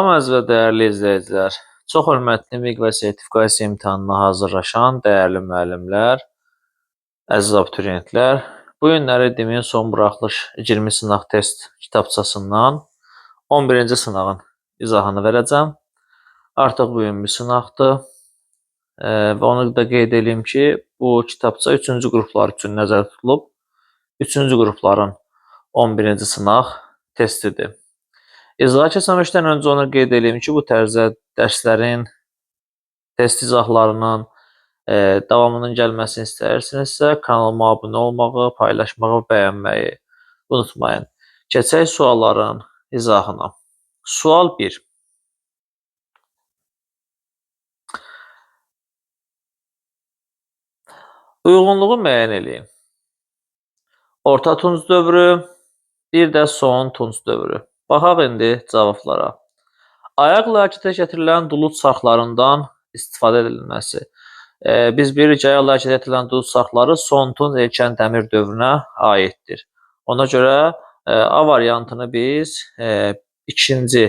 Əziz və dəyərli izləyicilər, çox hörmətli MİQ və sertifikasiya imtahanına hazırlaşan dəyərli müəllimlər, əziz abituriyentlər, bu günləri DİM-in son buraxılış 20 sınaq test kitabçasından 11-ci sınağın izahını verəcəm. Artıq bu gün bir sınaqdır və onu da qeyd edeyim ki, bu kitabça 3-cü qruplar üçün nəzərdə tutulub. 3-cü qrupların 11-ci sınaq testidir. İzaha keçməmişdən öncə onu qeyd edeyim ki, bu tərzdə dərslərin test izahlarının davamının gəlməsini istəyirsinizsə, kanalıma abunə olmağı, paylaşmağı və bəyənməyi unutmayın. Keçək sualların izahına. Sual 1. Uyğunluğu müəyyən edin. Orta Tunc dövrü, bir də son Tunc dövrü. Baxaq indi cavablara. Ayaqla hərəkətə gətirilən dulud çarxlarından istifadə edilməsi. Biz bilirik ki, ayaqla hərəkətə gətirilən dulud çarxları son Tunc erkən dəmir dövrünə aiddir. Ona görə A variantını biz ikinci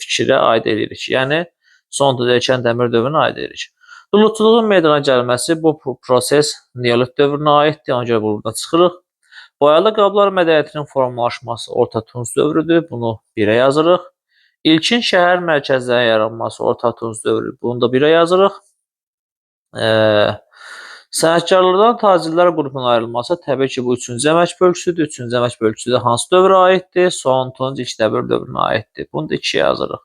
fikrə aid edirik. Yəni, son Tunc erkən dəmir dövrünə aid edirik. Duludçuluğun meydana gəlməsi bu proses neolit dövrünə aiddir. Ona görə buradan çıxırıq. Boyalı qablar mədəniyyətinin formalaşması Orta Tunc dövrüdür. Bunu 1-ə yazırıq. İlkin şəhər mərkəzlərinin yaranması Orta Tunc dövrü. Bunu da 1-ə yazırıq. Sənətkarlardan tacirlər qrupuna ayrılması təbii ki, bu 3-cü əmək bölgüsüdür. 3-cü əmək bölgüsü də hansı dövrə aiddir? Son Tunc ilk dəmir dövrünə aiddir. Bunu da 2-yə yazırıq.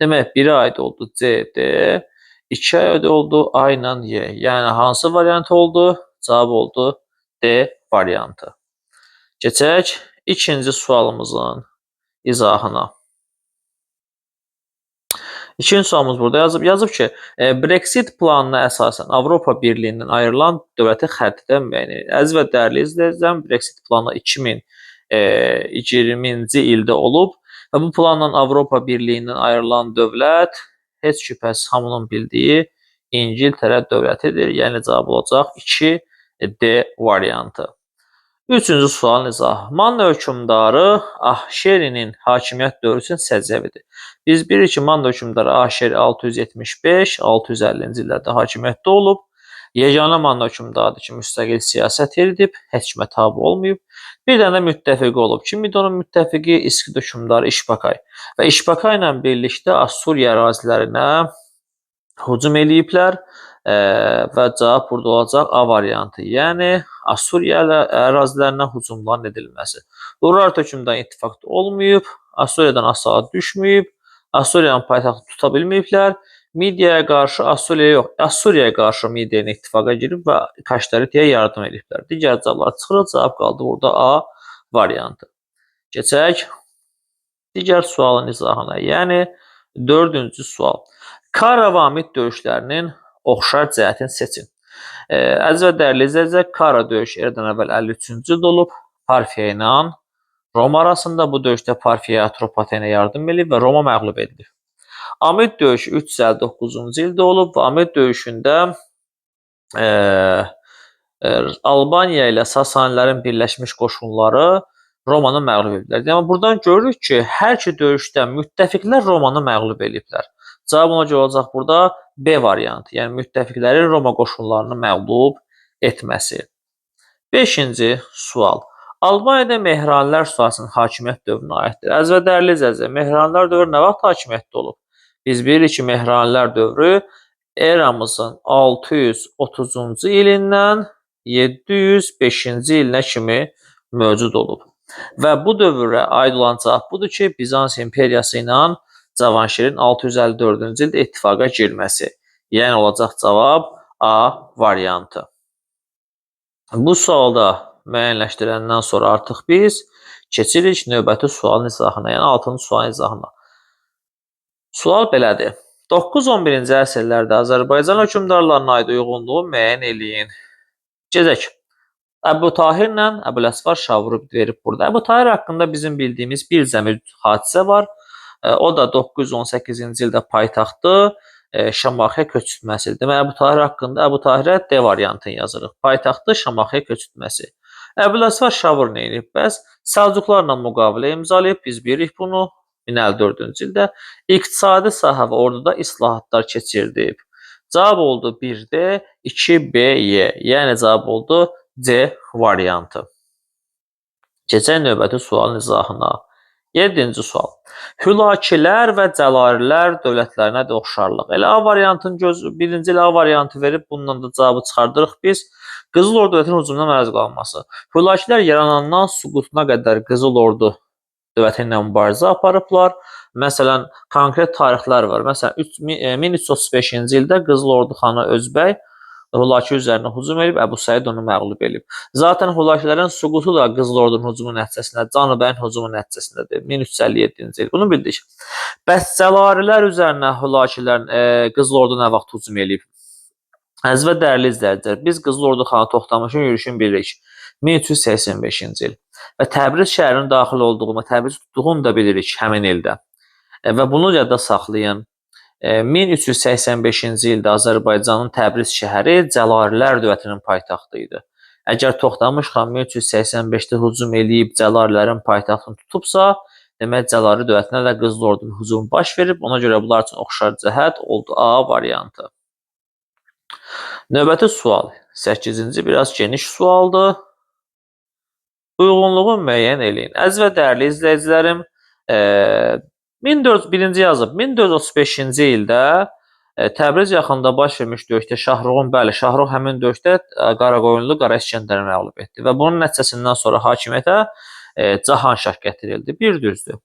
Demək, 1-ə aid oldu C, D, 2-ə aid oldu A ilə Y. Yəni, hansı variant oldu? Cavab oldu D variantı. Keçək ikinci sualımızın izahına. İkinci sualımız burada yazıb. Yazıb ki, Brexit planına əsasən Avropa Birliyindən ayrılan dövləti xəritədə müəyyən edin. Əziz və dəyərli izləyicilər, Brexit planı 2020-ci ildə olub və bu planla Avropa Birliyindən ayrılan dövlət heç şübhəsiz hamının bildiyi İngiltərə dövlətidir. Yəni, cavab olacaq 2D variantı. Üçüncü sualın izahı. Manna hökmdarı Ahşerinin hakimiyyət dövrü üçün səciyyəvidir. Biz bilirik ki, Manna hökmdarı Ahşeri 675-650-ci illərdə hakimiyyətdə olub. Yeganə Manna hökmdarıdır ki, müstəqil siyasət yeridib, heç kimə tabi olmayıb. Bir dənə müttəfiqi olub. Kim idi onun müttəfiqi? İskit hökmdarı İşbakay. Və İşbakay ilə birlikdə Assuriya ərazilərinə hücum eləyiblər və cavab burada olacaq A variantı. Yəni, Assuriya ərazilərinə hücumların edilməsi. Urartu hökmdarı ittifaqda olmayıb, Assuriyadan aşağı düşməyib, Assuriyanın paytaxtı tuta bilməyiblər. Midiyaya qarşı Assuriyaya qarşı Midiya ilə ittifaqa girib və Kaştaritiyə yardım ediblər. Digər cavablar çıxırıq, cavab qaldı burada A variantı. Keçək digər sualın izahına. Yəni, dördüncü sual. Kara və Amid döyüşlərinin oxşar cəhətini seçin. Əziz və dəyərli izləyicilər, Kara döyüşü eradan əvvəl 53-cü ildə olub. Parfiya ilə Roma arasında bu döyüşdə Parfiya Atropatenə yardım edib və Roma məğlub edilib. Amid döyüşü 359-cu ildə olub və Amid döyüşündə Albaniya ilə Sasanilərin birləşmiş qoşunları Romanı məğlub ediblər. Yəni, buradan görürük ki, hər iki döyüşdə müttəfiqlər Romanı məğlub ediblər. Cavab ona görə olacaq burada B variantı. Yəni, müttəfiqlərin Roma qoşunlarını məğlub etməsi. 5-ci sual. Albaniyada Mehranilər sülaləsinin hakimiyyət dövrünə aiddir. Əziz və dəyərli izləyicilər, Mehranilər dövrü nə vaxt hakimiyyətdə olub? Biz bilirik ki, Mehranilər dövrü eramızın 630-cu ilindən 705-ci ilinə kimi mövcud olub. Və bu dövrə aid olan cavab budur ki, Bizans imperiyası ilə Cavanşirin 654-cü ildə ittifaqa girməsi. Yəni, olacaq cavab A variantı. Bu sualda müəyyənləşdirəndən sonra artıq biz keçirik növbəti sualın izahına, yəni 6-cı sualın izahına. Sual belədir. 9-11-ci əsrlərdə Azərbaycan hökmdarlarına aid uyğunluğu müəyyən eləyin. Gedək. Əbu Tahirlə Əbuləsvar Şavru verib burada. Əbu Tahir haqqında bizim bildiyimiz bir zəmir hadisə var. O da 918-ci ildə paytaxtı Şamaxıya köçürtməsidir. Demək, Əbu Tahir haqqında Əbu Tahirə D variantını yazırıq. Paytaxtı Şamaxıya köçürtməsi. Əbuləsvar Şavru nə edib? Bəs Səlcuqlarla müqavilə imzalayıb, biz bilirik bunu. 1054-cü ildə. İqtisadi sahə və orduda islahatlar keçirdib. Cavab oldu 1D, 2B-Y. Yəni cavab oldu C variantı. Keçək növbəti sualın izahına. 7-ci sual. Hülakilər və Cəlalilər dövlətlərinə də oxşarlıq. Elə A variantın birinci ilə A variantı verib bununla da cavabı çıxardırıq biz. Qızıl Ordu dövlətinin hücumuna məruz qalması. Hülakilər yaranandan süqutuna qədər Qızıl Ordu dövləti ilə mübarizə aparıblar. Məsələn, konkret tarixlər var. Məsələn, 1335-ci ildə Qızıl Ordu xanı Özbək Hülaki üzərinə hücum edib, Əbu Səid onu məğlub edib. Zaten Hülakilərin süqutu da Qızıl Ordunun hücumu nəticəsində, Canıbəyin hücumu nəticəsindədir. 1357-ci il. Bunu bildik. Bəs Cəlalilər üzərinə Hülakilər Qızıl Ordu nə vaxt hücum edib? Əziz və dəyərli izləyicilər, biz Qızıl Ordu xanı Toxtamışın yürüşünü bilirik. 1385-ci il. Və Təbriz şəhərinin daxil olduğunu, Təbriz tutduğunu da bilirik həmin ildə. Və bunu yadda saxlayın. 1385-ci ildə Azərbaycanın Təbriz şəhəri Cəlalilər dövlətinin paytaxtı idi. Əgər Toxtamış xan 1385-də hücum eləyib Cəlalilərin paytaxtını tutubsa, demək Cəlali dövlətinə də Qızıl Ordunun hücumu baş verib. Ona görə bunlar üçün oxşar cəhət oldu A variantı. Növbəti sual 8-ci biraz geniş sualdır. Uyğunluğu müəyyən eləyin. Əziz və dəyərli izləyicilərim, birinci yazıb 1435-ci ildə Təbriz yaxınında baş vermiş döyüşdə Şahrux həmin döyüşdə Qaraqoyunlu Qara İskəndəri məğlub etdi və bunun nəticəsindən sonra hakimiyyətə Cahanşah gətirildi. Bir düzdür.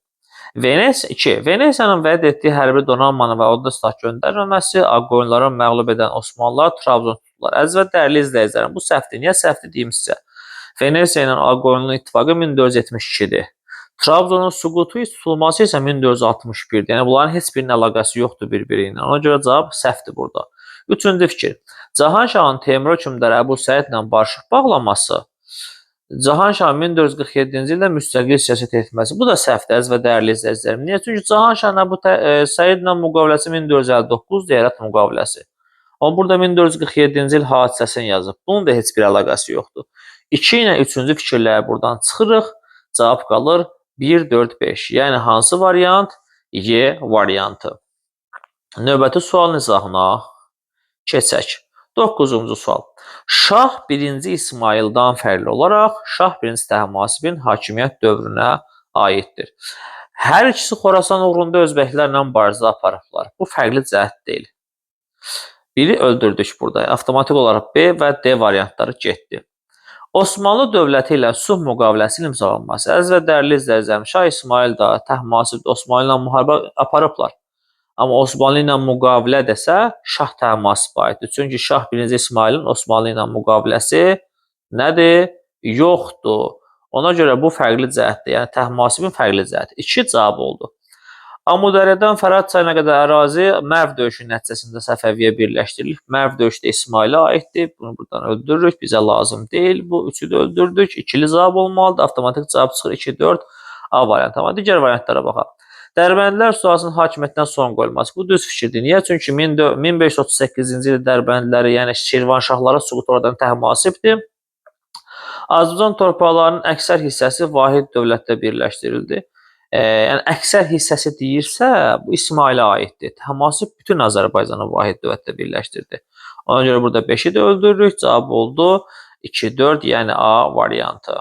2. Venesiyanın vəd etdiyi hərbi donanmanı və ordu silah göndərməməsi, Ağqoyunları məğlub edən Osmanlılar Trabzon tutdular. Əziz və dəyərli izləyicilərim, bu səhvdir. Niyə səhvdir deyim sizə? Venesiya ilə Ağqoyunlu ittifaqı 1472-dir. Trabzonun süqutu tutulması isə 1461-dir. Yəni bunların heç birinin əlaqəsi yoxdur bir-biri ilə. Ona görə cavab səhvdir burada. 3-cü fikir. Cahanşahın Teymur hökmdarı Əbu Səidlə barışıq bağlaması, Cahanşahın 1447-ci ildə müstəqil siyasət etməsi. Bu da səhvdir, əziz və dəyərli izləyicilərim. Niyə? Çünki Cahanşahın Əbu Səidlə müqaviləsi 1459-dur, Herat müqaviləsi. Amma burada 1447-ci il hadisəsini yazıb. Bunun da heç bir əlaqəsi yoxdur. 2 ilə 3-cü fikirləri buradan çıxırıq. Cavab qalır 1, 4, 5. Yəni hansı variant? Y variantı. Növbəti sualın izahına keçək. 9-cu sual. Şah 1-ci İsmaildan fərqli olaraq Şah 1-ci Təhmasibin hakimiyyət dövrünə aiddir. Hər ikisi Xorasan uğrunda özbəklərlə mübarizə aparıblar. Bu fərqli cəhət deyil. Biri öldürdük burada. Avtomatik olaraq B və D variantları getdi. Osmanlı dövləti ilə sulh müqaviləsi imzalanması. Əziz və dəyərli izləyicilərim, Şah İsmail da, Təhmasib də Osmanlı ilə müharibə aparıblar. Amma Osmanlı ilə müqavilə desə, Şah Təhmasib aiddir. Çünki Şah 1-ci İsmailin Osmanlı ilə müqaviləsi nədir? Yoxdur. Ona görə bu fərqli cəhətdir. Yəni Təhmasibin fərqli cəhəti. 2 cavab oldu. Amudərədən Fərhad çayına qədər ərazi Mərv döyüşünün nəticəsində Səfəviyyə birləşdirilib. Mərv döyüşü də İsmailə aiddir. Bunu buradan öldürürük. Bizə lazım deyil. Bu üçü də öldürdük. İkili cavab olmalıdır. Avtomatik cavab çıxır 2, 4 A variantı. Amma digər variantlara baxaq. Dərbəndilər Sullasının hakimiyyətindən son qoyulması. Bu düz fikirdir. Niyə? Çünki 1538-ci ildə Dərbəndləri, yəni Şirvanşahlara süqut oradan Təhmasibdir. Azərbaycan torpaqlarının əksər hissəsi vahid dövlətdə birləşdirildi. Yəni əksər hissəsi deyirsə, bu İsmailə aiddir. Təhmasib bütün Azərbaycanı vahid dövlətdə birləşdirdi. Ona görə burada 5-i də öldürürük. Cavab oldu 2, 4, yəni A variantı.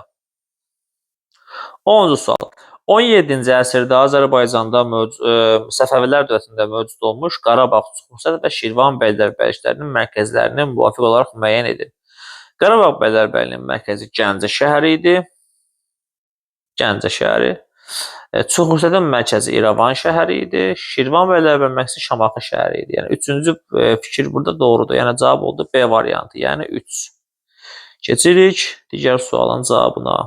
10-cu sual. 17-ci əsrdə Azərbaycanda Səfəvilər dövlətində mövcud olmuş Qarabağ, Çuxurşəhər və Şirvan bəylərbəyliklərinin mərkəzlərini müvafiq olaraq müəyyən edin. Qarabağ bəylərbəyliyinin mərkəzi Gəncə şəhəri idi. Gəncə şəhəri. Çuxurşəhərin mərkəzi İrəvan şəhəri idi. Şirvan bəylərbəyinin mərkəzi Şamaxı şəhəri idi. Yəni 3-cü fikir burada doğrudur. Yəni cavab oldu B variantı, yəni 3. Keçirik digər sualın cavabına,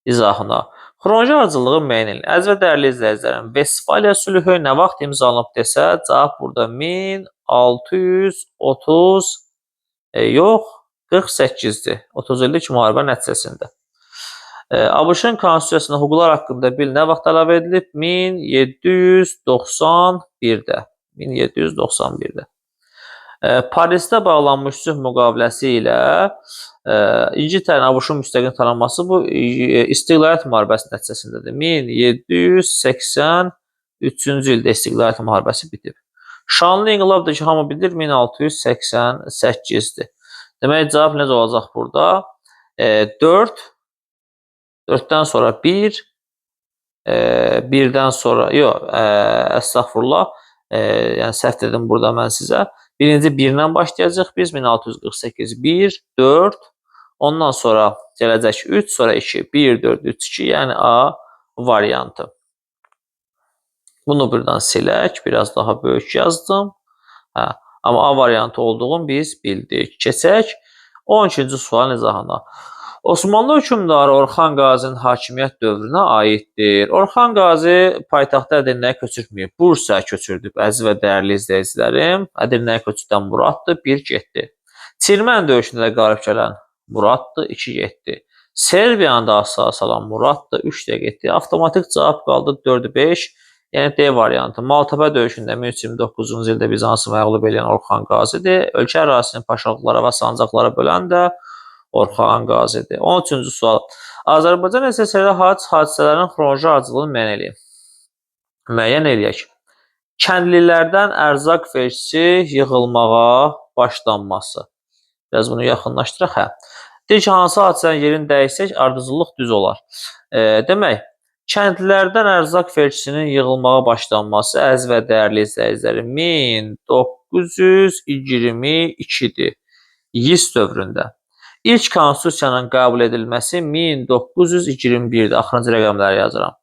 izahına. Xronoloji ardıcılığı müəyyən edin. Əziz və dəyərli izləyicilərim, Vestfaliya sülhü nə vaxt imzalanıb desə, cavab burada 1848-dir. 30 illik müharibə nəticəsində. ABŞ-ın konstitusiyasına hüquqlar haqqında bil nə vaxt əlavə edilib? 1791-də. 1791-də. Parisdə bağlanmış sülh müqaviləsi ilə İngiltərənin ABŞ-un müstəqil tanınması bu istiqlaliyyət müharibəsi nəticəsindədir. 1783-cü ildə istiqlaliyyət müharibəsi bitib. Şanlı inqilabdır ki, hamı bilir 1688-dir. Demək, cavab necə olacaq burada? 4, 4-dən sonra 1, 1-dən sonra, yox, əstəğfurullah, yəni səhv dedim burada mən sizə. Birinci 1-lə başlayacaq biz, 1648, 1, 4, ondan sonra gələcək 3, sonra 2, 1, 4, 3, 2, yəni A variantı. Bunu buradan silək, biraz daha böyük yazdım. Amma A variantı olduğunu biz bildik. Keçək 12-ci sual izahına. Osmanlı hökmdarı Orxan Qazinin hakimiyyət dövrünə aiddir. Orxan Qazi paytaxtı Ədirnəyə köçürməyib, Bursaya köçürdü. Əziz və dəyərli izləyicilərim, Ədirnəyə köçüdən Muraddır, 1 getdi. Çirmən döyüşündə də qalib gələn Muraddır, 2 getdi. Serbiyanı da asığa salan Muraddır, 3 də getdi. Avtomatik cavab qaldı 4-5. Yəni D variantı. Maltepe döyüşündə 1329-cu ildə Bizansı məğlub edən Orxan Qazidir. Ölkə ərazisini paşalıqlara və sancaqlara bölən də Orxan Qazidir. 13-cü sual. Azərbaycan SSR hadisələrinin xronoloji ardıcıllığını müəyyən eləyək. Kəndlilərdən ərzaq vergisi yığılmağa başlanması. Biraz bunu yaxınlaşdıraq. Deyək ki, hansı hadisənin yerini dəyişsək, ardıcıllıq düz olar. Demək, kəndlilərdən ərzaq vergisinin yığılmağa başlanması, əziz və dəyərli izləyicilərim, 1922-dir. YIS dövründə. İlk konstitusiyanın qəbul edilməsi 1921-dir. Axırıncı rəqəmləri yazıram.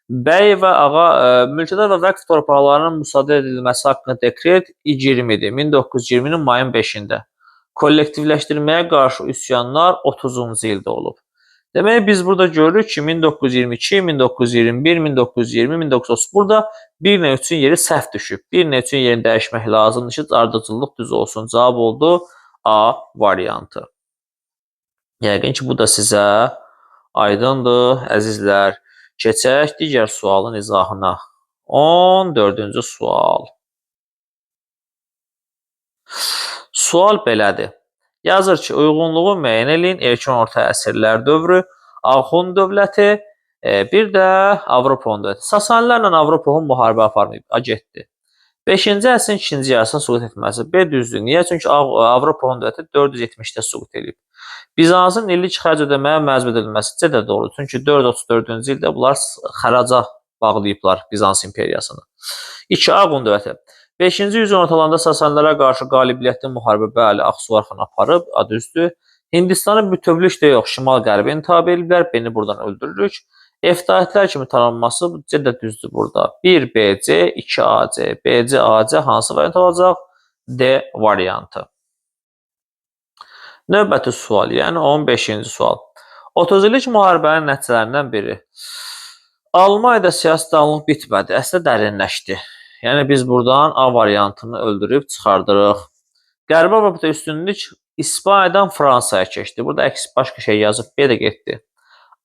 Bəy və ağa mülkədar və vəqf torpaqlarının müsadə edilməsi haqqında dekret 20-dir. 1920-nin mayın 5-də. Kollektivləşdirməyə qarşı üsyanlar 30-cu ildə olub. Demək, biz burada görürük ki, 1922, 1921, 1920, 1930. Burada 1 ilə 3-ün yeri səhv düşüb. 1 ilə 3-ün yerini dəyişmək lazımdır ki, ardıcıllıq düz olsun. Cavab oldu A variantı. Yəqin ki, bu da sizə aydındır, əzizlər. Keçək digər sualın izahına. 14-cü sual. Sual belədir. Yazır ki, uyğunluğu müəyyən eləyin. Erkən orta əsrlər dövrü, Axund dövləti, bir də Avropa dövləti. Sasanilərlə Avropa müharibə aparmayıb, A getdi. 5-ci əsrin ikinci yarısına süqut etməsi. B düzdür. Niyə? Çünki Avropa dövləti 470-də süqut edib. Bizansın illik xərc ödəməyə məcbur edilməsi C də doğrudur. Çünki 434-cü ildə bunlar xəraca bağlayıblar Bizans imperiyasını. 2. Ağun dövləti. 5-ci yüzün ortalarında Sasanilərə qarşı qalibiyyətli müharibə, bəli, Aksuvar xan aparıb, A düzdür. Hindistanı bütövlükdə yox, şimal-qərbini tabe ediblər, beni buradan öldürürük. Eftahitlər kimi tanınması C də düzdür burada. 1 BC, 2 AC. BC, AC hansı variant olacaq? D variantı. Növbəti sual, yəni 15-ci sual. 30 illik müharibənin nəticələrindən biri. Almaniyada siyasi dağınıq bitmədi, əslində dərinləşdi. Yəni biz buradan A variantını öldürüb çıxardırıq. Qərbi Avropada üstünlük İspaniyadan Fransaya keçdi. Burada əks başqa şey yazıb, B də getdi.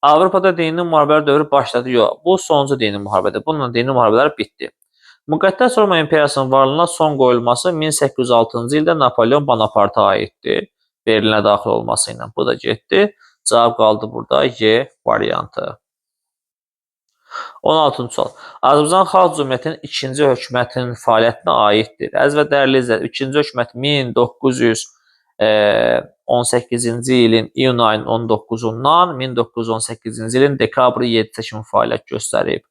Avropada dini müharibələr dövrü başladı. Yox, bu sonuncu dini müharibədir. Bununla dini müharibələr bitdi. Müqəddəs Roma imperiyasının varlığına son qoyulması 1806-cı ildə Napoleon Bonaparte'a aiddir. Berlinə daxil olması ilə. Bu da getdi. Cavab qaldı burada Y variantı. 16-cı sual. Azərbaycan Xalq Cümhuriyyətinin ikinci hökumətinin fəaliyyətinə aiddir. Əziz və dəyərli izləyicilər, ikinci hökumət 1918-ci ilin iyun ayının 19-undan 1918-ci ilin dekabrı 7-də kimi fəaliyyət göstərib.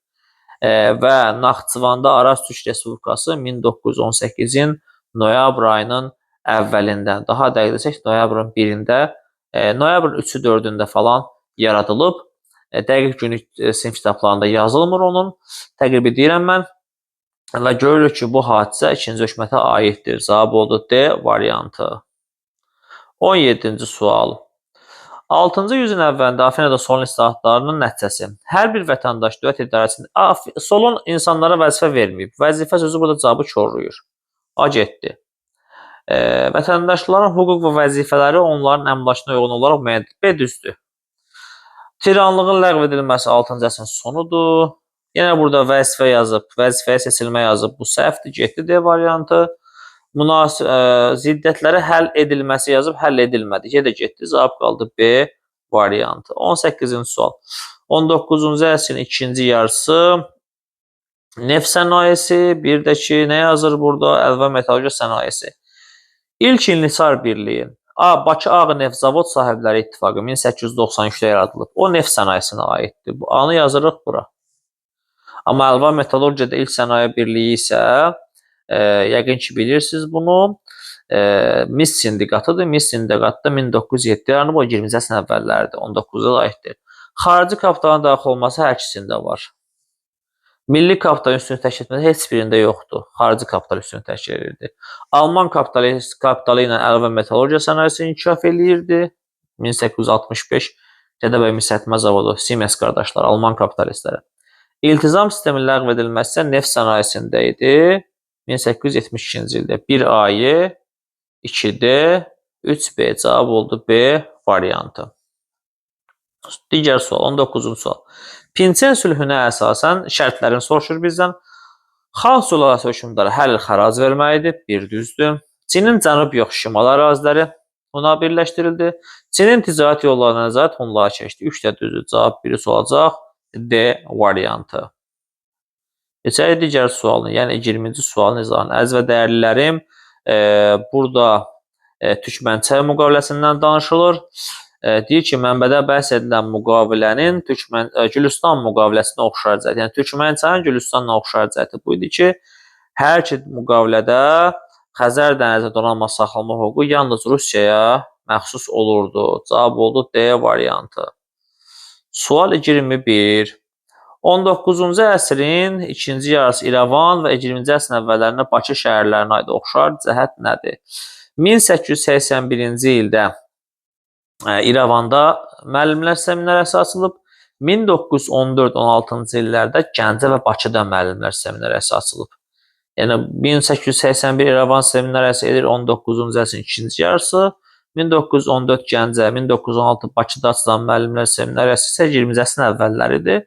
Və Naxçıvanda Araz Türk Respublikası 1918-in noyabr ayının əvvəlindən, daha dəqiq desək, noyabrın 1-də, noyabrın 3-ü 4-ündə falan yaradılıb. Dəqiq günü sinif kitablarında yazılmır onun. Təqribi deyirəm mən. Və görürük ki, bu hadisə ikinci hökumətə aiddir. Cavab oldu D variantı. 17-ci sual. 6-cı yüzün əvvəlində Afinada solon islahatlarının nəticəsi. Hər bir vətəndaş dövlət idarəsində solon insanlara vəzifə verməyib. Vəzifə sözü burada cavabı korlayır. A getdi. Vətəndaşların hüquq və vəzifələri onların əmlakına uyğun olaraq müəyyəndir. B düzdür. Tiranlığın ləğv edilməsi 6-cı əsrin sonudur. Yenə burada vəzifə yazıb, vəzifəyə seçilmə yazıb. Bu səhvdir, getdi D variantı. Ziddətlərə həll edilməsi yazıb, həll edilmədi. Gedə getdi. Cavab qaldı B variantı. 18-ci sual. 19-cu əsrin ikinci yarısı neft sənayesi, bir də ki, nə yazır burada? Əlva metallurgiya sənayesi. İlk İnhisar Birliyi. Bakı Ağ Neft Zavod Sahibləri İttifaqı 1893-də yaradılıb. O neft sənayesinə aiddir. Bu anı yazırıq bura. Amma Əlva metallurgiyada ilk sənaye birliyi isə yəqin ki bilirsiniz bunu. Mis sindikatıdır. Mis sindikatda 1907 yaranıb, o 20-ci əsrin əvvəlləridir. 19-da aiddir. Xarici kapitalın daxil olması hər ikisində var. Milli kapitalın üstünlük təşkil etməsi heç birində yoxdur. Xarici kapital üstünlük təşkil edirdi. Alman kapitalı ilə Əlva metallurgiya sənayesi inkişaf eləyirdi. 1865 Gədəbəy Misətmə Zavodu, Siemens qardaşlar, Alman kapitalistləri. İltizam sistemin ləğv edilməsi isə neft sənayesində idi. 1872-ci ildə 1A-yı, 2D, 3B cavab oldu B variantı. Digər sual, 19-cu sual. Pinçen sülhünə əsasən şərtlərini soruşur bizdən. Xan sülaləsi hökmdarı hər il xərac verməlidir. Bir düzdür. Çinin cənub yox, şimal əraziləri ona birləşdirildi. Çinin ticarət yollarına nəzarət onlara keçdi. 3 də düzdür. Cavab birisi olacaq. D variantı. Keçək digər sualını, yəni 20-ci sualın izahını. Əziz və dəyərlilərim, burada Türkmənçay müqaviləsindən danışılır. Deyir ki, mənbədə bəhs edilən müqavilənin Gülüstan müqaviləsinə oxşar cəhəti, yəni Türkmənçayın Gülüstanla oxşar cəhəti bu idi ki, hər iki müqavilədə Xəzər dənizində donanma saxlama hüququ yalnız Rusiyaya məxsus olurdu. Cavab oldu D variantı. Sual 21. 19-cu əsrin ikinci yarısı İrəvan və 20-ci əsrin əvvəllərində Bakı şəhərlərinə aid oxşar cəhət nədir? 1881-ci ildə İrəvanda müəllimlər seminariyası açılıb. 1914-16-cı illərdə Gəncə və Bakıda müəllimlər seminariyası açılıb. Yəni 1881 İrəvan seminariyası edir 19-cu əsrin ikinci yarısı. 1914 Gəncə, 1916 Bakıda açılan müəllimlər seminariyası isə 20-ci əsrin əvvəlləridir.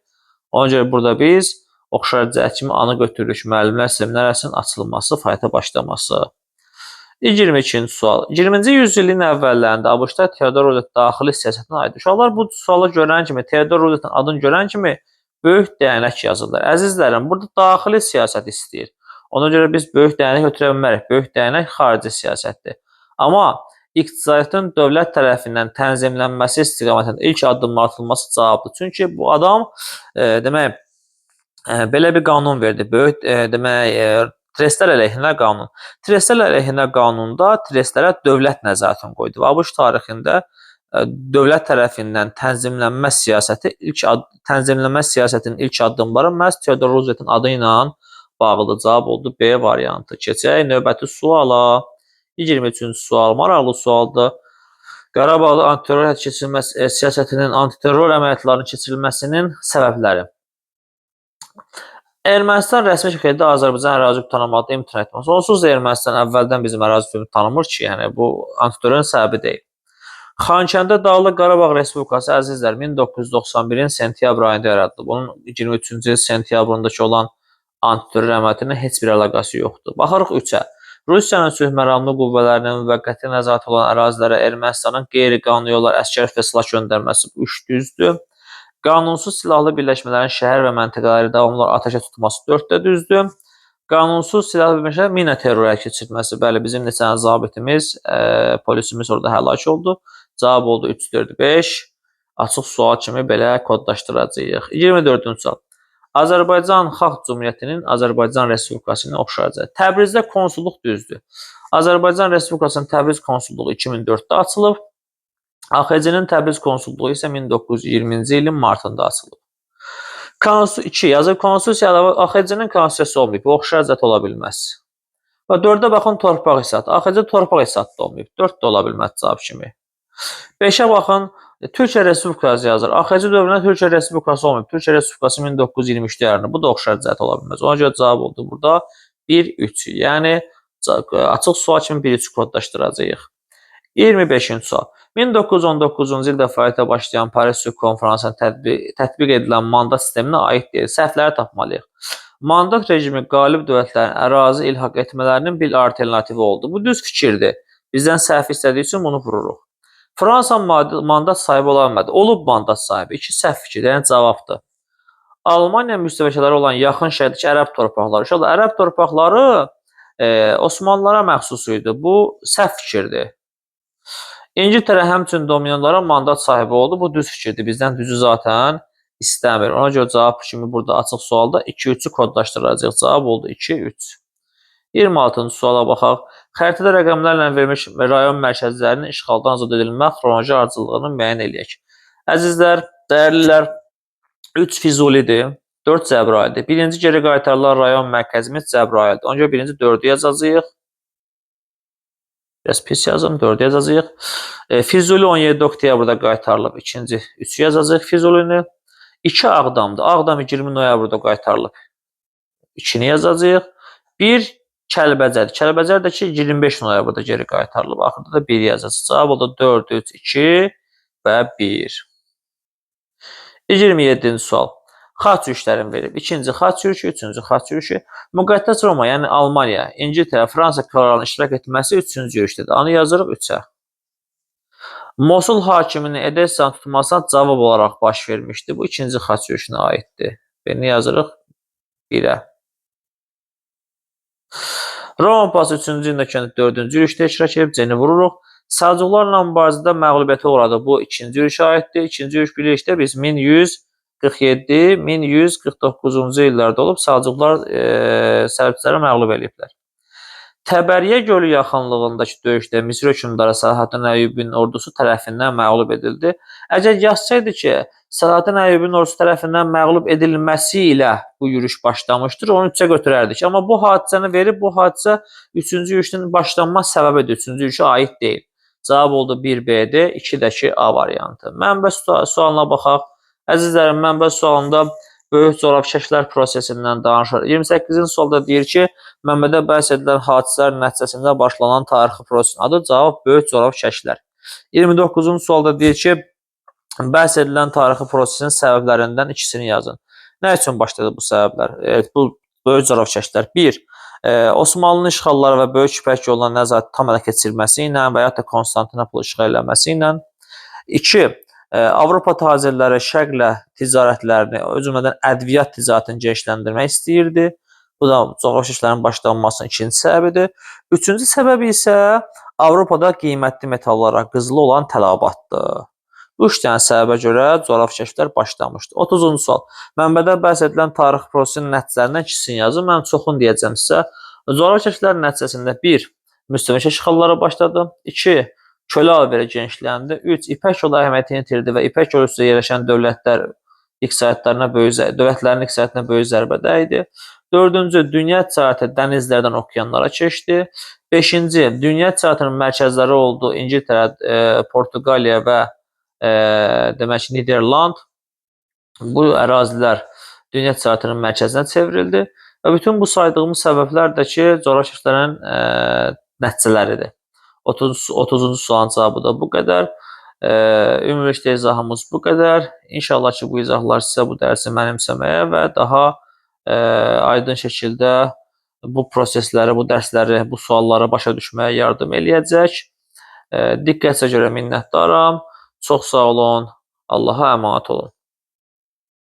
Ona görə burada biz oxşar cəhət kimi anı götürürük. Müəllimlər seminariyasının açılması, fəaliyyətə başlaması. 22-ci sual. 20-ci yüzilliyin əvvəllərində ABŞ-da Teodor Rulet daxili siyasətinə aid. Uşaqlar bu sualı görən kimi, Teodor Ruletin adını görən kimi böyük dəyənək yazırlar. Əzizlərim, burada daxili siyasət istəyir. Ona görə biz böyük dəyənək götürə bilmərik. Böyük dəyənək xarici siyasətdir. Amma iqtisadiyyatın dövlət tərəfindən tənzimlənməsi istiqamətində ilk addımlar atılması cavabdır. Çünki bu adam demək belə bir qanun verdi. Böyük demək trestlər əleyhinə qanun. Trestlər əleyhinə qanunda trestlərə dövlət nəzarətini qoydu. Və ABŞ tarixində dövlət tərəfindən tənzimlənmə siyasətinin ilk addımları məhz Teodor Rooseveltin adı ilə bağlıdır. Cavab oldu B variantı. Keçək növbəti suala. 23-cü sual maraqlı sualdır. Qarabağda antiterror siyasətinin, antiterror əməliyyatlarının keçirilməsinin səbəbləri. Ermənistan rəsmi şəkildə Azərbaycan ərazi tanımadı imtina etməsi. Onsuz da Ermənistan əvvəldən bizim ərazi tanımır ki, yəni bu antiterrorun səbəbi deyil. Xankəndə Dağlıq Qarabağ Respublikası əzizlər 1991-in sentyabr ayında yaradılıb. Bunun 23-cü sentyabrındakı olan antiterror əməliyyatının heç bir əlaqəsi yoxdur. Baxırıq 3-ə. Rusiyanın sülh məramlı qüvvələrinin müvəqqəti nəzarət olan ərazilərə Ermənistanın qeyri-qanuni yollar əskər və silah göndərməsi 3 düzdür. Qanunsuz silahlı birləşmələrin şəhər və məntəqələri davamlı atəşə tutması 4 də düzdür. Qanunsuz silahlı birləşmələr mina terror keçirməsi. Bəli, bizim neçə zabitimiz, polisimiz orada həlak oldu. Cavab oldu 3, 4, 5. Açıq sual kimi belə kodlaşdıracağıq. 24-cü sual. Azərbaycan Xalq Cümhuriyyətinin Azərbaycan Respublikasının oxşarıcı. Təbrizdə konsulluq düzdür. Azərbaycan Respublikasının Təbriz konsulluğu 2004-də açılıb. AXC-nin Təbriz konsulluğu isə 1920-ci ilin martında açılıb. 2 yazır, konstitusiyada AXC-nin konstitusiyası olmayıb, bu oxşar cəhət ola bilməz. Və 4-də baxın, torpaq hissatı. AXC torpaq hissatı olmayıb, 4 də ola bilməz cavab kimi. 5-ə baxın, Türkiyə Respublikası yazır. AXC dövründə Türkiyə Respublikası olmayıb, Türkiyə Respublikası 1923-də yaranıb, bu da oxşar cəhət ola bilməz. Ona görə cavab oldu burada 1-3. Yəni açıq sual kimi 1-3 kodlaşdıracağıq. 25-ci sual. 1919-cu ildə fəaliyyətə başlayan Paris Sülh Konfransına tətbiq edilən mandat sisteminə aid deyil. Səhvləri tapmalıyıq. Mandat rejimi qalib dövlətlərin ərazi ilhaq etmələrinin bir alternativi oldu. Bu düz fikirdir. Bizdən səhv istədiyi üçün bunu vururuq. Fransa mandat sahibi ola bilmədi. Olub mandat sahibi. İki səhv fikirdir, yəni cavabdır. Almaniya müstəmləkələri olan yaxın şərqdəki ərəb torpaqları. İnşallah ərəb torpaqları Osmanlılara məxsus idi. Bu səhv fikirdir. İngiltərə həmçinin dominantlara mandat sahibi oldu. Bu düz fikirdir. Bizdən düzü zaten istəmir. Ona görə cavab kimi burada açıq sualda 2-3-ü kodlaşdıracaq. Cavab oldu 2-3. 26-cı suala baxaq. Xəritədə rəqəmlərlə verilmiş rayon mərkəzlərinin işğaldan azad edilmə xronoloji ardıcıllığını müəyyən eləyək. Əzizlər, dəyərlilər, 3 Füzulidir, 4 Cəbrayıldır. Birinci geri qaytarılan rayon mərkəzimiz Cəbrayıldır. Ona görə birinci 4-ü yazacağıq. Biraz pis yazım, 4 yazacağıq. Füzuli 17 oktyabrda qaytarılıb. İkinci 3 yazacağıq Füzulini. 2 Ağdamdır. Ağdam 20 noyabrda qaytarılıb. 2-ni yazacağıq. 1 Kəlbəcər. Kəlbəcər də ki 25 noyabrda geri qaytarılıb. Axırda da 1 yazacağıq. Cavab oldu 4, 3, 2 və 1. 27-ci sual. Xaç yürüşlərini verib. İkinci xaç yürüşü, üçüncü xaç yürüşü. Müqəddəs Roma, yəni Almaniya, İngiltərə, Fransa krallarının iştirak etməsi üçüncü yürüşdədir. Anı yazırıq 3-ə. Mosul hakiminin Edessanı tutmasına cavab olaraq baş vermişdi. Bu ikinci xaç yürüşünə aiddir. Birini yazırıq 1-ə. Roma papası 3-cü ildə 4-cü yürüşdə iştirak edib, C-ni vururuq. Səlcuqlarla mübarizədə məğlubiyyətə uğradı. Bu ikinci yürüşə aiddir. İkinci yürüş birlikdə biz 1147, 1149-cu illərdə olub Səlcuqlar Səlcuqlara məğlub ediblər. Təbəriyyə gölü yaxınlığındakı döyüşdə Misir hökmdarı Səlahəddin Əyyubin ordusu tərəfindən məğlub edildi. Əgər yazsaydı ki, Səlahəddin Əyyubin ordusu tərəfindən məğlub edilməsi ilə bu yürüş başlamışdır, onu 3-ə götürərdik. Amma bu hadisəni verib, bu hadisə 3-cü yürüşün başlanma səbəbidir, 3-cü yürüşə aid deyil. Cavab oldu 1B-dir, 2-dəki A variantı. Mənbə sualına baxaq. Əzizlərim, mənbə sualında böyük coğrafi şəkillər prosesindən danışır. 28-ci sualda deyir ki, mənbədə bəhs edilən hadisələr nəticəsində başlanan tarixi prosesin adı cavab böyük coğrafi şəkillər. 29-cu sualda deyir ki, bəhs edilən tarixi prosesin səbəblərindən ikisini yazın. Nə üçün başladı bu səbəblər? Evet, bu böyük coğrafi şəkillər. 1. Osmanlı'nın işğalları və Böyük İpək yoluna nəzarəti tam ələ keçirilməsi ilə və ya da Konstantinopol işğal eləməsi ilə. 2. Avropa tacirləri şərqlə ticarətlərini, o cümlədən ədviyyat ticarətini genişləndirmək istəyirdi. Bu da coğrafi şəkillərin başlanmasının ikinci səbəbidir. Üçüncü səbəbi isə Avropada qiymətli metallara qızılı olan tələbatdır. Bu 3 dənə səbəbə görə coğrafi şəkillər başlamışdır. 30-cu sual. Mənbədə bəhs edilən tarix prosesinin nəticələrindən ikisini yazın. Mən çoxunu deyəcəm sizə. Coğrafi şəkillərin nəticəsində 1. Müstəmləkə işğalları başladı. 2. Kölə alveri genişləndi. 3. İpək yolu əhəmiyyətini itirdi və İpək yolu üstə yerləşən dövlətlərin iqtisadiyyatına böyük zərbə dəydi. 4. Dünya ticarəti dənizlərdən okeanlara keçdi. 5. Dünya ticarətinin mərkəzləri oldu İngiltərə, Portuqaliya və demək ki, Niderland. Bu ərazilər dünya ticarətinin mərkəzinə çevrildi və bütün bu saydığımız səbəblər də ki, coğrafi şəkillərin nəticələridir. 30-cu sualın cavabı da bu qədər. Ümumilikdə izahımız bu qədər. İnşallah ki, bu izahlar sizə bu dərsi mənimsəməyə və daha aydın şəkildə bu prosesləri, bu dərsləri, bu sualları başa düşməyə yardım eləyəcək. Diqqətinizə görə minnətdaram. Çox sağ olun. Allaha əmanət olun.